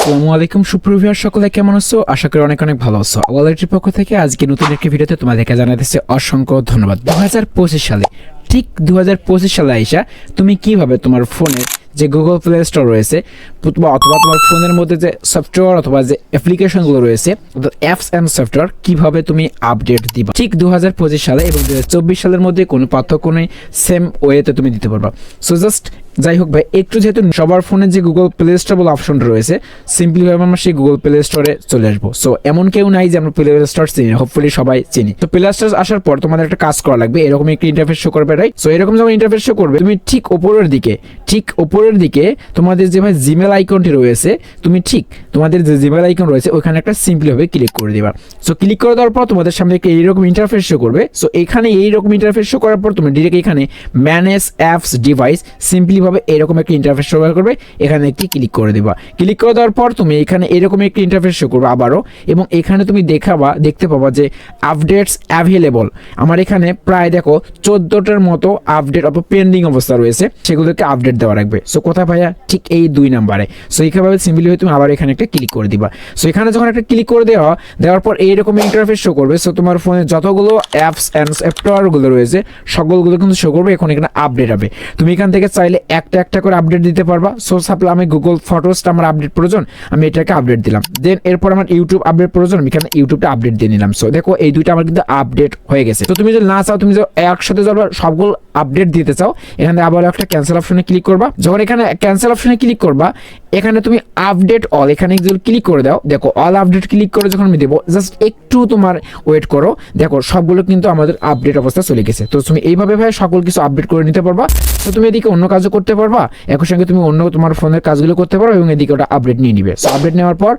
আসসালামু আলাইকুম সুপ্রিভিউয়ার সকলে কেমন আছো? আশা করি অনেক অনেক ভালো আছো। ওয়ালেটের পক্ষ থেকে আজকে নতুন একটি ভিডিওতে তোমাদেরকে জানাতেছি অসংখ্য ধন্যবাদ। 2025 সালে ঠিক 2025 সালে আইসা তুমি কিভাবে তোমার ফোনে যে গুগল প্লে স্টোর রয়েছে অথবা তোমার ফোনের মধ্যে যে সফটওয়্যার অথবা যে অ্যাপ্লিকেশনগুলো রয়েছে অ্যাপস অ্যান্ড সফটওয়্যার কিভাবে তুমি আপডেট দিবা ঠিক 2025 সালে এবং 2024 সালের মধ্যে কোনো পার্থক্য নেই, সেম ওয়েতে তুমি দিতে পারবা। সো জাস্ট যাই হোক ভাই, একটু যেহেতু সবার ফোনে যে গুগল প্লে স্টোর বলে অপশনটা রয়েছে, সিম্পলিভাবে আমরা সেই গুগল প্লে স্টোরে চলে আসবো। সো এমন কেউ নাই যে আমরা প্লে স্টোর চিনি, হোপফুলি সবাই চিনি। তো প্লে স্টোর আসার পর তোমাদের একটা কাজ করা লাগবে, এরকম একটি ইন্টারফেস শো করবে, রাইট? সো এরকম যখন ইন্টারফেস শো করবে, তুমি ঠিক উপরের দিকে তোমাদের যে ভাই জিমেল আইকনটি রয়েছে, তুমি ঠিক তোমাদের যে জিমেল আইকন রয়েছে ওইখানে একটা সিম্পলিভাবে ক্লিক করে দিবা। সো ক্লিক করে দেওয়ার পর তোমাদের সামনে এইরকম ইন্টারফেস শো করবে। সো এখানে এইরকম ইন্টারফেস শো করার পর তুমি ডিরেক্ট এখানে ম্যানেজ অ্যাপস ডিভাইস সিম্পলিভাবে এরকম একটা ইন্টারফেস শো করবে, এখানে একটি ক্লিক করে দিবা। ক্লিক করে দেওয়ার পর তুমি এখানে এরকম একটি ইন্টারফেস শো করবে আবারও, এবং এখানে তুমি দেখতে পাবা যে আপডেটস অ্যাভেলেবল। আমার এখানে প্রায় দেখো 14টার মতো আপডেট পেন্ডিং অবস্থা রয়েছে, সেগুলোকে আপডেট দেওয়া রাখবে। সো কোথায় ভাইয়া? ঠিক এই 2 নাম্বারে। সো এইভাবে সিম্পলি তুমি আবার এখানে একটা ক্লিক করে দিবা। সো এখানে যখন একটা ক্লিক করে দেওয়ার পর এইরকম ইন্টারফেস শো করবে। সো তোমার ফোনে যতগুলো অ্যাপস অ্যান্ড সফটওয়্যারগুলো রয়েছে সকলগুলো কিন্তু শো করবে, এখন এখানে আপডেট হবে। তুমি এখান থেকে চাইলে একটা করে আপডেট দিতে পারবা। সো সাপোজ আমি গুগল ফটোসটা আমার আপডেট প্রয়োজন, আমি এটাকে আপডেট দিলাম। দেন এরপর আমার ইউটিউব আপডেট প্রয়োজন, আমি এখানে ইউটিউবটা আপডেট দিয়ে নিলাম। সো দেখো এই দুইটা আমার কিন্তু আপডেট হয়ে গেছে। তো তুমি যদি না চাও, তুমি যদি একসাথে সবগুলো আপডেট দিতে চাও, এখানে আবার একটা ক্যান্সেল অপশনে ক্লিক করবা। যখন এখানে ক্যান্সেল অপশনে ক্লিক করবা, এখানে তুমি আপডেট অল এখানে যদি ক্লিক করে দাও, দেখো অল আপডেট ক্লিক করে যখন আমি দেবো, জাস্ট একটু তোমার ওয়েট করো, দেখো সবগুলো কিন্তু আমাদের আপডেট অবস্থা চলে গেছে। তো তুমি এইভাবে ভাই সকল কিছু আপডেট করে নিতে পারবা। তো তুমি এদিকে অন্য কাজও করতে পারবা, একই সঙ্গে তুমি অন্য তোমার ফোনের কাজগুলো করতে পারো, এবং এদিকে ওটা আপডেট নিয়ে নিবে। সো আপডেট নেওয়ার পর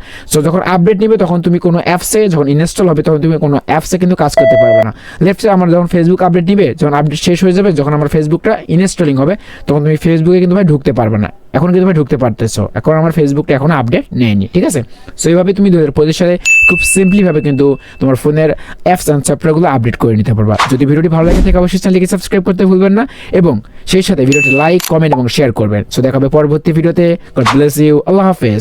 যখন আপডেট নিবে, তখন তুমি কোনো অ্যাপসে যখন ইনস্টল হবে, তখন তুমি কোনো অ্যাপসে কিন্তু কাজ করতে পারবে না। লেটস সে আমার যখন ফেসবুক আপডেট নিবে, যখন আপডেট শেষ হয়ে যাবে, যখন আমার ফেসবুকটা ইনস্টলিং হবে, তখন তুমি ফেসবুকে কিন্তু ভাই ঢুকতে পারবে না। এখন কিন্তু ভাই ঢুকতে পারতেছো, এখন আমার ফেসবুকটা এখন আপডেট নেয়নি, ঠিক আছে? সো এইভাবে তুমি 2025 সালে খুব সিম্পলিভাবে কিন্তু তোমার ফোনের অ্যাপস অ্যান্ড সফটওয়্যারগুলো আপডেট করে নিতে পারবা। যদি ভিডিওটি ভালো লাগে থাকে অবশ্যই চ্যানেলকে সাবস্ক্রাইব করতে ভুলবেন না, এবং সেই সাথে ভিডিওটি লাইক, কমেন্ট এবং শেয়ার করবেন। সো দেখা হবে পরবর্তী ভিডিওতে। গড ব্লেস ইউ, আল্লাহ হাফেজ।